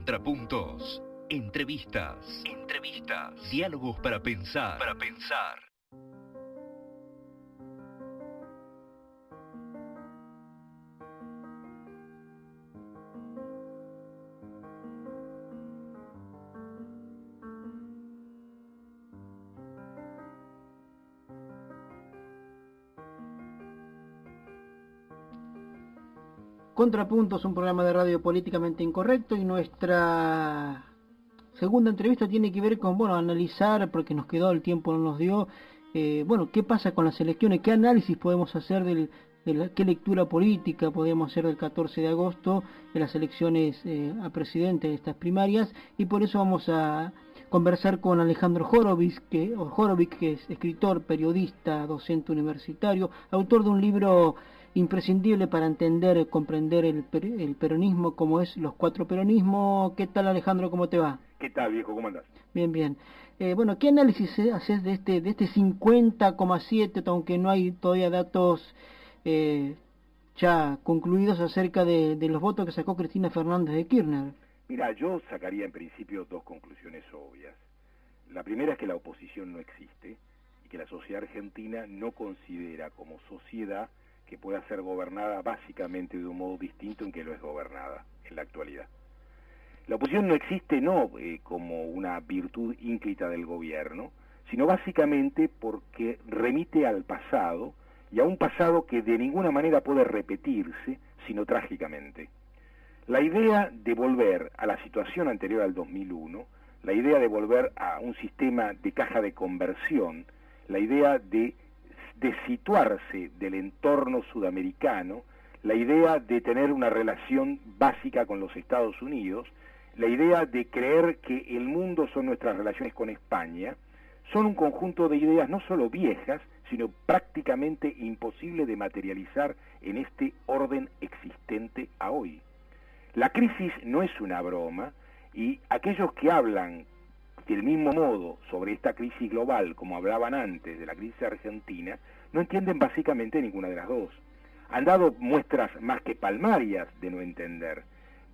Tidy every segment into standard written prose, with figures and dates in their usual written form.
Contrapuntos. Entrevistas. Diálogos para pensar. Contrapuntos, un programa de radio políticamente incorrecto, y nuestra segunda entrevista tiene que ver con, analizar, porque nos quedó, el tiempo no nos dio, qué pasa con las elecciones, qué análisis podemos hacer qué lectura política podemos hacer del 14 de agosto, de las elecciones a presidente de estas primarias, y por eso vamos a conversar con Alejandro Horowitz, que es escritor, periodista, docente universitario, autor de un libro imprescindible para entender, comprender el peronismo, como es Los Cuatro Peronismos. ¿Qué tal, Alejandro? ¿Cómo te va? ¿Qué tal, viejo? ¿Cómo andás? Bien, bien. ¿Qué análisis haces de este 50,7, aunque no hay todavía datos ya concluidos acerca de los votos que sacó Cristina Fernández de Kirchner? Mira, yo sacaría en principio dos conclusiones obvias. La primera es que la oposición no existe y que la sociedad argentina no considera como sociedad que pueda ser gobernada básicamente de un modo distinto en que lo es gobernada en la actualidad. La oposición no existe no como una virtud ínclita del gobierno, sino básicamente porque remite al pasado, y a un pasado que de ninguna manera puede repetirse, sino trágicamente. La idea de volver a la situación anterior al 2001, la idea de volver a un sistema de caja de conversión, la idea de situarse del entorno sudamericano, la idea de tener una relación básica con los Estados Unidos, la idea de creer que el mundo son nuestras relaciones con España, son un conjunto de ideas no solo viejas, sino prácticamente imposible de materializar en este orden existente a hoy. La crisis no es una broma, y aquellos que hablan del mismo modo sobre esta crisis global como hablaban antes de la crisis argentina, no entienden básicamente ninguna de las dos. Han dado muestras más que palmarias de no entender.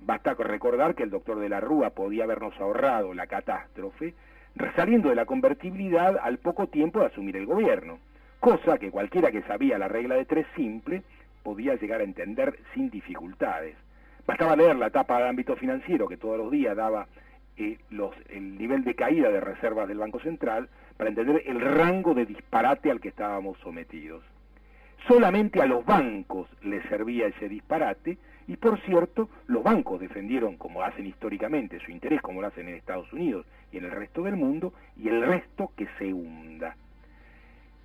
Basta recordar que el doctor de la Rúa podía habernos ahorrado la catástrofe saliendo de la convertibilidad al poco tiempo de asumir el gobierno, cosa que cualquiera que sabía la regla de tres simple podía llegar a entender sin dificultades. Bastaba leer la tapa de ámbito financiero que todos los días daba el nivel de caída de reservas del Banco Central para entender el rango de disparate al que estábamos sometidos. Solamente a los bancos les servía ese disparate, y por cierto, los bancos defendieron, como hacen históricamente, su interés, como lo hacen en Estados Unidos y en el resto del mundo, y el resto que se hunda.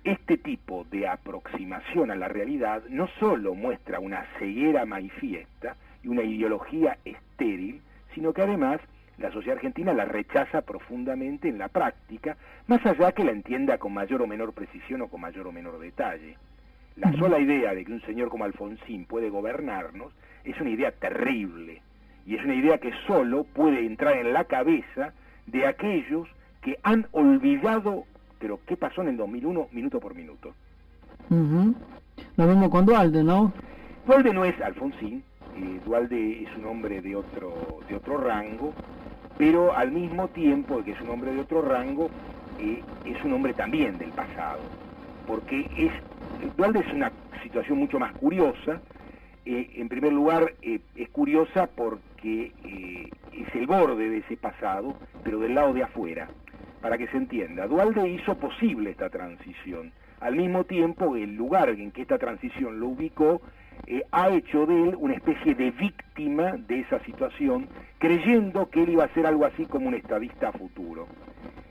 Este tipo de aproximación a la realidad no solo muestra una ceguera manifiesta y una ideología estéril, sino que además la sociedad argentina la rechaza profundamente en la práctica, más allá que la entienda con mayor o menor precisión o con mayor o menor detalle. La sola idea de que un señor como Alfonsín puede gobernarnos es una idea terrible, y es una idea que solo puede entrar en la cabeza de aquellos que han olvidado, pero qué pasó en el 2001 minuto por minuto. Lo mismo con Duhalde, ¿no? Duhalde no es Alfonsín, Duhalde es un hombre de otro rango, pero al mismo tiempo que es un hombre de otro rango, es un hombre también del pasado, porque Duhalde es una situación mucho más curiosa. En primer lugar, es curiosa porque es el borde de ese pasado, pero del lado de afuera. Para que se entienda, Duhalde hizo posible esta transición. Al mismo tiempo, el lugar en que esta transición lo ubicó ha hecho de él una especie de víctima de esa situación, creyendo que él iba a ser algo así como un estadista futuro.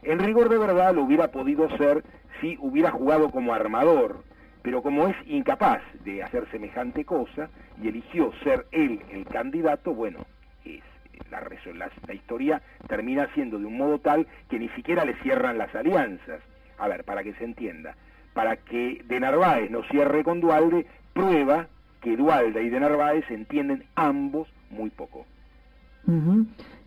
En rigor de verdad lo hubiera podido ser si hubiera jugado como armador, pero como es incapaz de hacer semejante cosa y eligió ser él el candidato, la historia termina siendo de un modo tal que ni siquiera le cierran las alianzas. A ver, para que se entienda, para que de Narváez no cierre con Duhalde, prueba que Duhalde y de Narváez entienden ambos muy poco.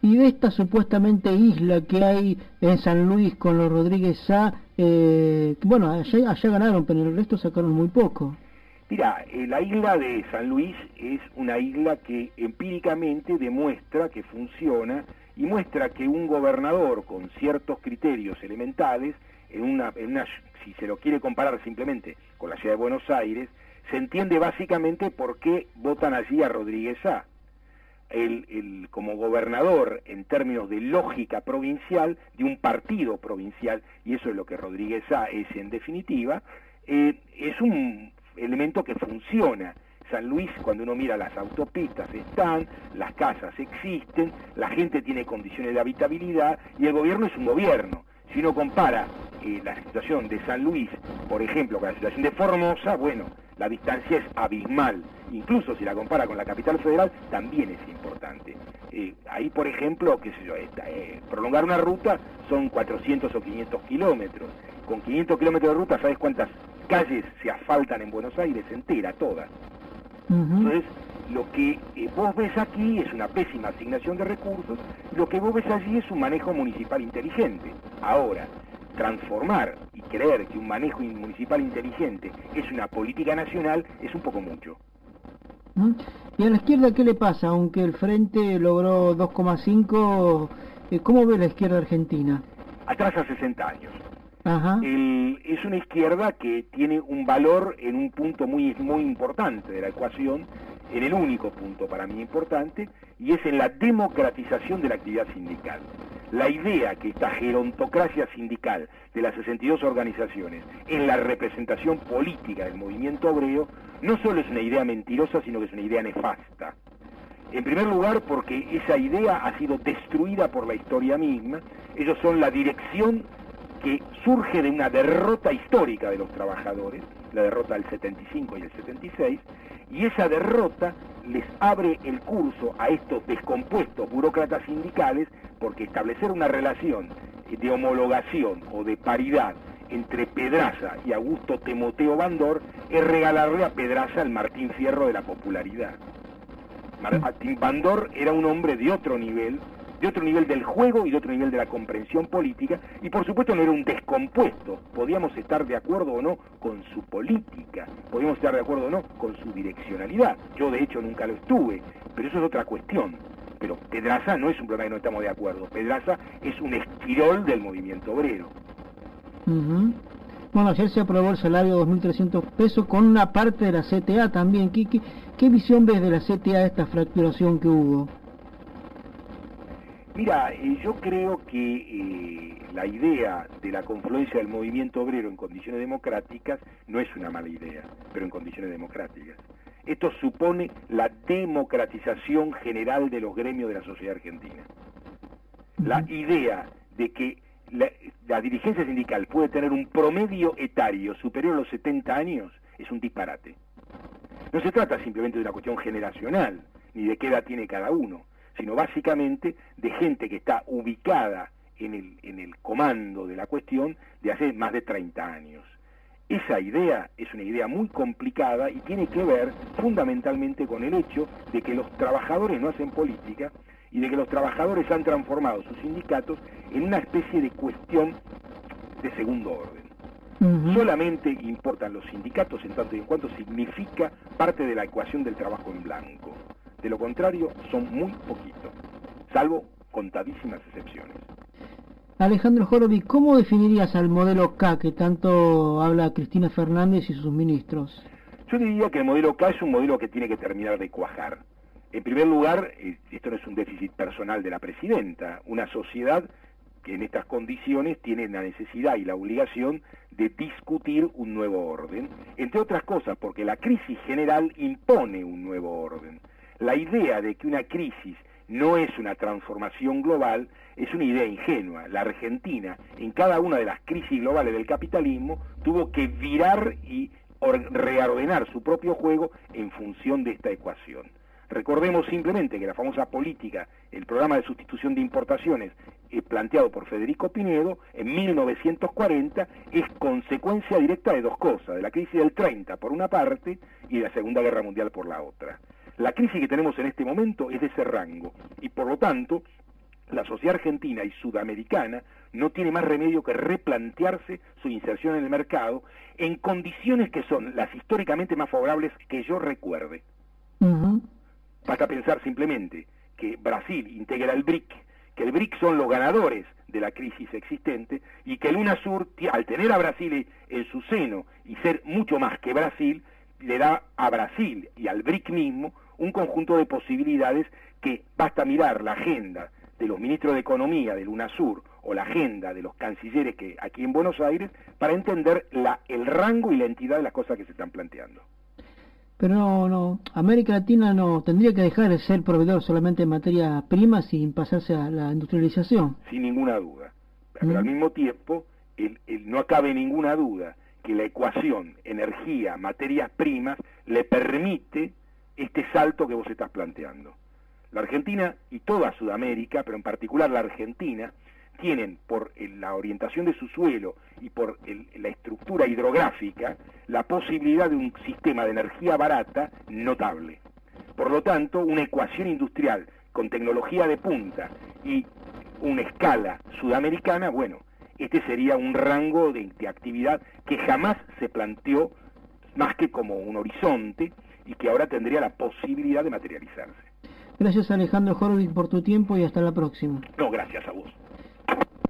Y de esta supuestamente isla que hay en San Luis con los Rodríguez Sá, allá ganaron, pero en el resto sacaron muy poco. Mira, la isla de San Luis es una isla que empíricamente demuestra que funciona y muestra que un gobernador con ciertos criterios elementales, si se lo quiere comparar simplemente con la ciudad de Buenos Aires, se entiende básicamente por qué votan allí a Rodríguez Sá. Como gobernador en términos de lógica provincial, de un partido provincial, y eso es lo que Rodríguez Sá es en definitiva, es un elemento que funciona. San Luis, cuando uno mira las autopistas están, las casas existen, la gente tiene condiciones de habitabilidad y el gobierno es un gobierno. Si uno compara la situación de San Luis, por ejemplo, con la situación de Formosa, bueno, la distancia es abismal. Incluso si la compara con la capital federal, también es importante. Ahí, por ejemplo, qué sé yo, prolongar una ruta son 400 o 500 kilómetros. Con 500 kilómetros de ruta, ¿sabes cuántas calles se asfaltan en Buenos Aires? Entera, todas. Entonces, lo que vos ves aquí es una pésima asignación de recursos, lo que vos ves allí es un manejo municipal inteligente. Ahora, transformar y creer que un manejo municipal inteligente es una política nacional es un poco mucho. ¿Y a la izquierda qué le pasa? Aunque el Frente logró 2,5, ¿cómo ve la izquierda argentina? Atrasa 60 años. Ajá. Es una izquierda que tiene un valor en un punto muy, muy importante de la ecuación, en el único punto para mí importante, y es en la democratización de la actividad sindical. La idea que esta gerontocracia sindical de las 62 organizaciones en la representación política del movimiento obrero no solo es una idea mentirosa, sino que es una idea nefasta. En primer lugar, porque esa idea ha sido destruida por la historia misma. Ellos son la dirección que surge de una derrota histórica de los trabajadores, la derrota del 75 y el 76, y esa derrota les abre el curso a estos descompuestos burócratas sindicales, porque establecer una relación de homologación o de paridad entre Pedraza y Augusto Timoteo Bandor es regalarle a Pedraza el Martín Fierro de la popularidad. Bandor era un hombre de otro nivel del juego y de otro nivel de la comprensión política, y por supuesto no era un descompuesto. Podíamos estar de acuerdo o no con su política, podíamos estar de acuerdo o no con su direccionalidad. Yo de hecho nunca lo estuve, pero eso es otra cuestión. Pero Pedraza no es un problema que no estamos de acuerdo. Pedraza es un esquirol del movimiento obrero. Bueno, ayer se aprobó el salario de 2.300 pesos con una parte de la CTA también. ¿Qué visión ves de la CTA de esta fracturación que hubo? Mira, yo creo que la idea de la confluencia del movimiento obrero en condiciones democráticas no es una mala idea, pero en condiciones democráticas. Esto supone la democratización general de los gremios de la sociedad argentina. La idea de que la dirigencia sindical puede tener un promedio etario superior a los 70 años es un disparate. No se trata simplemente de una cuestión generacional, ni de qué edad tiene cada uno, sino básicamente de gente que está ubicada en el comando de la cuestión de hace más de 30 años. Esa idea es una idea muy complicada y tiene que ver fundamentalmente con el hecho de que los trabajadores no hacen política y de que los trabajadores han transformado sus sindicatos en una especie de cuestión de segundo orden. Solamente importan los sindicatos en tanto y en cuanto significa parte de la ecuación del trabajo en blanco. De lo contrario, son muy poquitos, salvo contadísimas excepciones. Alejandro Horowitz, ¿cómo definirías al modelo K que tanto habla Cristina Fernández y sus ministros? Yo diría que el modelo K es un modelo que tiene que terminar de cuajar. En primer lugar, esto no es un déficit personal de la presidenta. Una sociedad que en estas condiciones tiene la necesidad y la obligación de discutir un nuevo orden, entre otras cosas porque la crisis general impone un nuevo orden. La idea de que una crisis no es una transformación global es una idea ingenua. La Argentina, en cada una de las crisis globales del capitalismo, tuvo que virar y reordenar su propio juego en función de esta ecuación. Recordemos simplemente que la famosa política, el programa de sustitución de importaciones planteado por Federico Pinedo en 1940 es consecuencia directa de dos cosas, de la crisis del 30 por una parte y de la Segunda Guerra Mundial por la otra. La crisis que tenemos en este momento es de ese rango y por lo tanto la sociedad argentina y sudamericana no tiene más remedio que replantearse su inserción en el mercado en condiciones que son las históricamente más favorables que yo recuerde. Basta pensar simplemente que Brasil integra el BRIC, que el BRIC son los ganadores de la crisis existente y que el UNASUR, al tener a Brasil en su seno y ser mucho más que Brasil, le da a Brasil y al BRIC mismo un conjunto de posibilidades que basta mirar la agenda de los ministros de Economía del UNASUR o la agenda de los cancilleres que aquí en Buenos Aires para entender el rango y la entidad de las cosas que se están planteando. Pero no, América Latina no tendría que dejar de ser proveedor solamente de materia prima sin pasarse a la industrialización. Sin ninguna duda. Pero al mismo tiempo, no cabe ninguna duda que la ecuación energía, materias primas, le permite este salto que vos estás planteando. La Argentina y toda Sudamérica, pero en particular la Argentina, tienen por la orientación de su suelo y por la estructura hidrográfica la posibilidad de un sistema de energía barata notable. Por lo tanto, una ecuación industrial con tecnología de punta y una escala sudamericana, bueno, este sería un rango de actividad que jamás se planteó más que como un horizonte y que ahora tendría la posibilidad de materializarse. Gracias Alejandro Horowitz por tu tiempo y hasta la próxima. No, gracias a vos.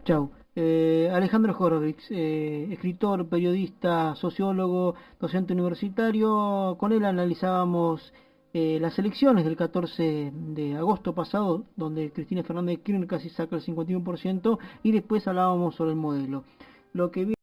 Chau. Alejandro Horowitz, escritor, periodista, sociólogo, docente universitario. Con él analizábamos las elecciones del 14 de agosto pasado, donde Cristina Fernández de Kirchner casi saca el 51%, y después hablábamos sobre el modelo. Lo que